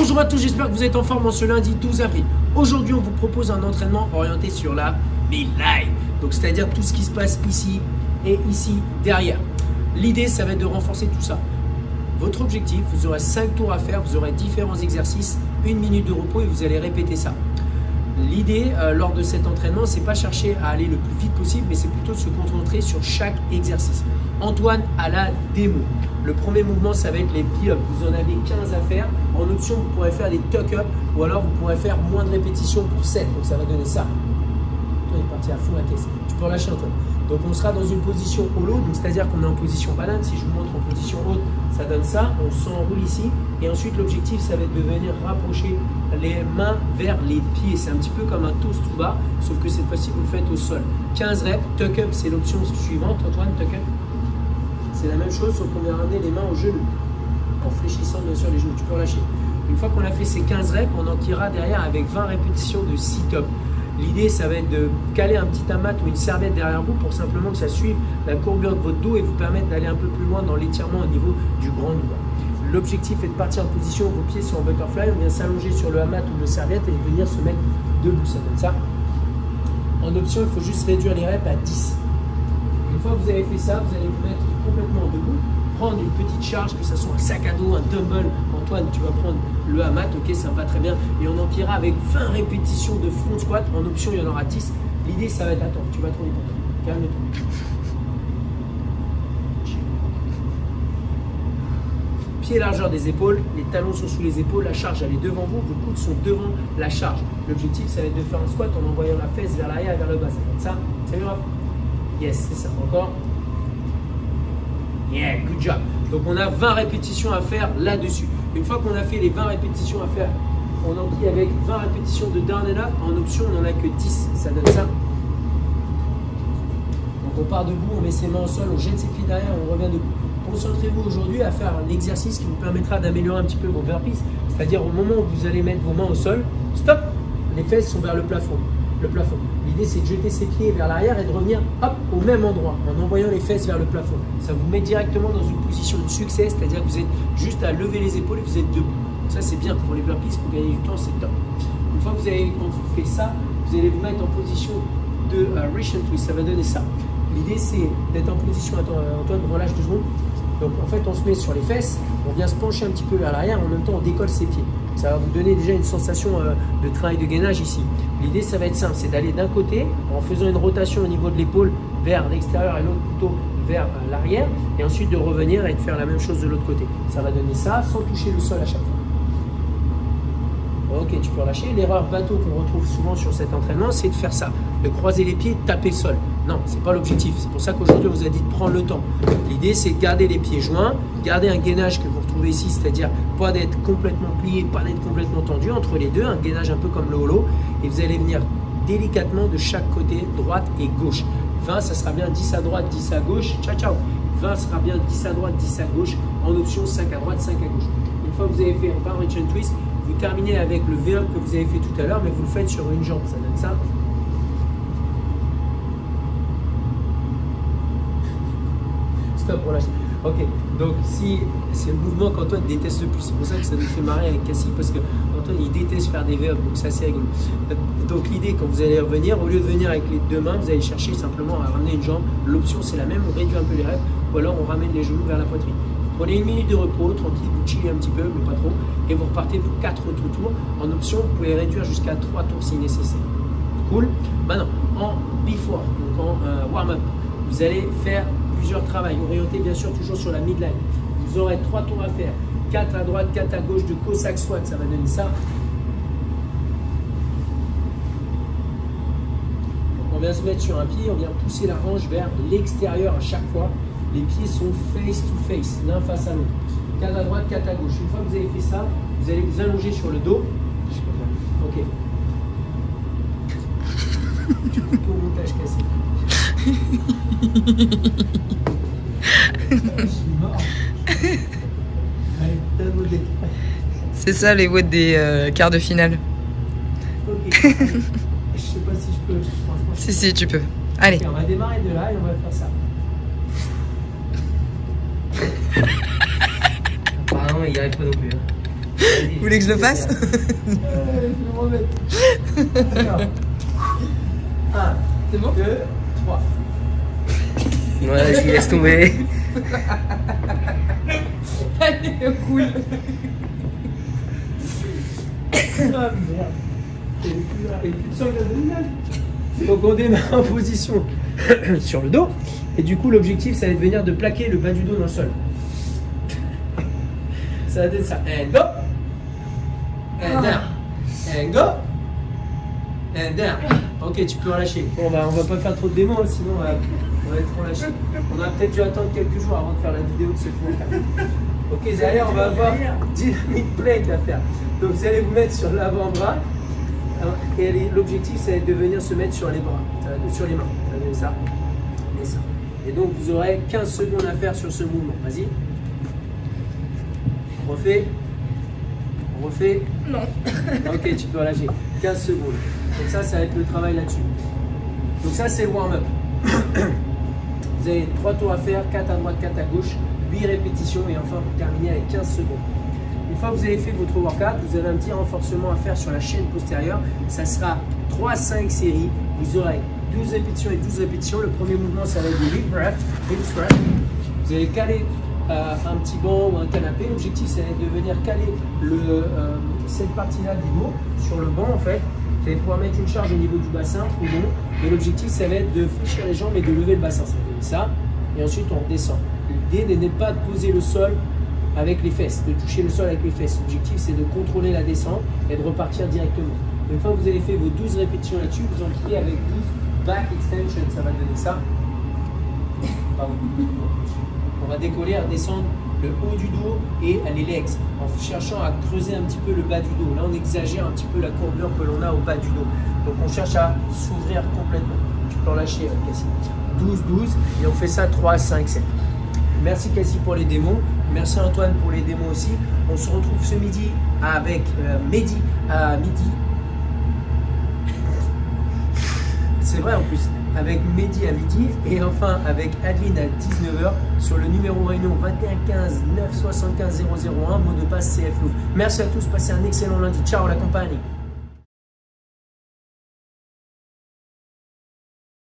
Bonjour à tous, j'espère que vous êtes en forme en ce lundi 12 avril. Aujourd'hui, on vous propose un entraînement orienté sur la midline. Donc, c'est-à-dire tout ce qui se passe ici et ici derrière. L'idée, ça va être de renforcer tout ça. Votre objectif, vous aurez 5 tours à faire, vous aurez différents exercices, 1 minute de repos et vous allez répéter ça. L'idée lors de cet entraînement, c'est pas chercher à aller le plus vite possible, mais c'est plutôt de se concentrer sur chaque exercice. Antoine à la démo. Le premier mouvement, ça va être les pull-ups. Vous en avez 15 à faire. En option, vous pourrez faire des tuck-ups ou alors vous pourrez faire moins de répétitions pour 7. Donc ça va donner ça. Toi, il est parti à fond la caisse. Tu peux relâcher Antoine. Donc on sera dans une position hollow, donc c'est-à-dire qu'on est en position banane. Si je vous montre en position haute, ça donne ça. On s'enroule ici. Et ensuite, l'objectif, ça va être de venir rapprocher les mains vers les pieds. C'est un petit peu comme un toast to bar, sauf que cette fois-ci, vous le faites au sol. 15 reps. Tuck-up, c'est l'option suivante. Antoine, tuck-up. C'est la même chose, sauf qu'on vient ramener les mains aux genoux. En fléchissant bien sûr les genoux. Tu peux relâcher. Une fois qu'on a fait ces 15 reps, on en tirera derrière avec 20 répétitions de sit-up. L'idée, ça va être de caler un petit amat ou une serviette derrière vous pour simplement que ça suive la courbure de votre dos et vous permettre d'aller un peu plus loin dans l'étirement au niveau du grand doigt. L'objectif est de partir en position, vos pieds sont en butterfly, on vient s'allonger sur le hamat ou le serviette et venir se mettre debout, ça donne ça. En option, il faut juste réduire les reps à 10. Une fois que vous avez fait ça, vous allez vous mettre complètement debout, prendre une petite charge, que ce soit un sac à dos, un dumbbell. Antoine, tu vas prendre le hamat, ok, ça va très bien. Et on empirera avec 20 répétitions de front squat. En option, il y en aura 10. L'idée, ça va être, attends, tu vas tourner pour toi. Calme-toi. Pied largeur des épaules, les talons sont sous les épaules, la charge elle est devant vous, vos coudes sont devant la charge. L'objectif, ça va être de faire un squat en envoyant la fesse vers l'arrière et vers le bas. Ça va être ça. C'est grave. Yes, c'est ça. Encore. Yeah, good job. Donc on a 20 répétitions à faire là-dessus. Une fois qu'on a fait les 20 répétitions à faire, on emplit avec 20 répétitions de down and up. En option, on n'en a que 10. Ça donne ça. Donc on part debout, on met ses mains au sol, on jette ses pieds derrière, on revient debout. Concentrez-vous aujourd'hui à faire l'exercice qui vous permettra d'améliorer un petit peu vos burpees. C'est-à-dire au moment où vous allez mettre vos mains au sol, stop, les fesses sont vers le plafond. L'idée, c'est de jeter ses pieds vers l'arrière et de revenir hop, au même endroit en envoyant les fesses vers le plafond. Ça vous met directement dans une position de succès, c'est-à-dire que vous êtes juste à lever les épaules et vous êtes debout. Donc ça, c'est bien pour les burpees, pour gagner du temps, c'est top. Une fois que vous avez fait ça, vous allez vous mettre en position de Russian Twist. Ça va donner ça. L'idée, c'est d'être en position. Attends, Antoine, relâche 2 secondes. Donc en fait, on se met sur les fesses, on vient se pencher un petit peu vers l'arrière, en même temps, on décolle ses pieds. Ça va vous donner déjà une sensation de travail de gainage ici. L'idée, ça va être simple, c'est d'aller d'un côté en faisant une rotation au niveau de l'épaule vers l'extérieur et l'autre plutôt vers l'arrière, et ensuite de revenir et de faire la même chose de l'autre côté. Ça va donner ça sans toucher le sol à chaque fois. Ok, tu peux relâcher. L'erreur bateau qu'on retrouve souvent sur cet entraînement, c'est de faire ça, de croiser les pieds, de taper le sol. Non, ce n'est pas l'objectif. C'est pour ça qu'aujourd'hui, on vous a dit de prendre le temps. L'idée, c'est de garder les pieds joints, garder un gainage que vous retrouvez ici, c'est-à-dire pas d'être complètement plié, pas d'être complètement tendu, entre les deux, un gainage un peu comme le holo, et vous allez venir délicatement de chaque côté, droite et gauche. 20, ça sera bien 10 à droite, 10 à gauche, ciao ciao. 20 sera bien 10 à droite, 10 à gauche, en option 5 à droite, 5 à gauche. Une fois que vous avez fait un Russian Twist, vous terminez avec le V-up que vous avez fait tout à l'heure, mais vous le faites sur une jambe, ça donne ça. Stop, relâche. Ok, donc si c'est le mouvement qu'Antoine déteste le plus, c'est pour ça que ça nous fait marrer avec Cassie, parce qu'Antoine il déteste faire des V-up, donc c'est assez rigolo. Donc l'idée, quand vous allez revenir, au lieu de venir avec les 2 mains, vous allez chercher simplement à ramener une jambe. L'option c'est la même, on réduit un peu les reps, ou alors on ramène les genoux vers la poitrine. Prenez 1 minute de repos, tranquille, vous chillez un petit peu, mais pas trop, et vous repartez pour 4 autres tours. En option, vous pouvez réduire jusqu'à 3 tours si nécessaire. Cool. Maintenant, en before, donc en warm-up, vous allez faire plusieurs travails, orientés bien sûr toujours sur la midline. Vous aurez 3 tours à faire, 4 à droite, 4 à gauche de Cossack squat, ça va donner ça. Donc on vient se mettre sur un pied, on vient pousser la hanche vers l'extérieur à chaque fois. Les pieds sont face to face, l'un face à l'autre. 4 à droite, 4 à gauche. Une fois que vous avez fait ça, vous allez vous allonger sur le dos. Ok. Tu coupes au montage, Cassé. Je suis mort. Allez, t'as le des... C'est ça les votes des quarts de finale. Ok. Je sais pas si je peux. Si, tu peux. Allez. Okay, on va démarrer de là et on va faire ça. Apparemment, il n'y arrive pas non plus. Hein. Vous voulez que je le fasse? Je vais me remettre. Alors, 1, C'est bon? 2, 3. Ouais, je laisse tomber. Allez, cool. Ah merde. Donc on démarre en position sur le dos. Et du coup l'objectif ça va être de venir de plaquer le bas du dos dans le sol. Ça va être ça. And go. And down. And go. And down. Ok, tu peux relâcher. Bon, on va pas faire trop de démos, sinon on va être relâché. On a peut-être dû attendre quelques jours avant de faire la vidéo de ce coup. Ok, derrière on va avoir dynamic plank à faire. Donc vous allez vous mettre sur l'avant-bras. Et l'objectif, ça va être de venir se mettre sur les bras, sur les mains. Ça et ça. Et donc, vous aurez 15 secondes à faire sur ce mouvement. Vas-y. On refait. On refait. Non. Ok, tu peux relâcher. 15 secondes. Donc ça va être le travail là-dessus. Donc ça, c'est le warm-up. Vous avez 3 tours à faire, 4 à droite, 4 à gauche, 8 répétitions et enfin, vous terminez avec 15 secondes. Une fois que vous avez fait votre workout, vous avez un petit renforcement à faire sur la chaîne postérieure. Ça sera 3-5 séries. Vous aurez 12 répétitions et 12 répétitions. Le premier mouvement, ça va être du hip thrust. Vous allez caler un petit banc ou un canapé. L'objectif, ça va être de venir caler cette partie-là du dos sur le banc en fait. Vous allez pouvoir mettre une charge au niveau du bassin ou non. Et l'objectif, ça va être de fléchir les jambes et de lever le bassin. Ça va donner ça. Et ensuite, on redescend. L'idée n'est pas de poser le sol avec les fesses, de toucher le sol avec les fesses. L'objectif, c'est de contrôler la descente et de repartir directement. Une fois que vous avez fait vos 12 répétitions là-dessus, vous empilez avec 12 back extension, ça va donner ça. Pardon. On va décoller, redescendre le haut du dos et les legs, en cherchant à creuser un petit peu le bas du dos. Là, on exagère un petit peu la courbure que l'on a au bas du dos. Donc, on cherche à s'ouvrir complètement. Tu peux en lâcher, Cassie. 12, 12, et on fait ça 3, 5, 7. Merci Cassie pour les démos. Merci Antoine pour les démos aussi. On se retrouve ce midi avec Mehdi à midi. C'est vrai en plus. Avec Mehdi à midi et enfin avec Adeline à 19h sur le numéro réunion 21 15 9 75 001, mot de passe CF Louvre. Merci à tous, passez un excellent lundi. Ciao la compagnie.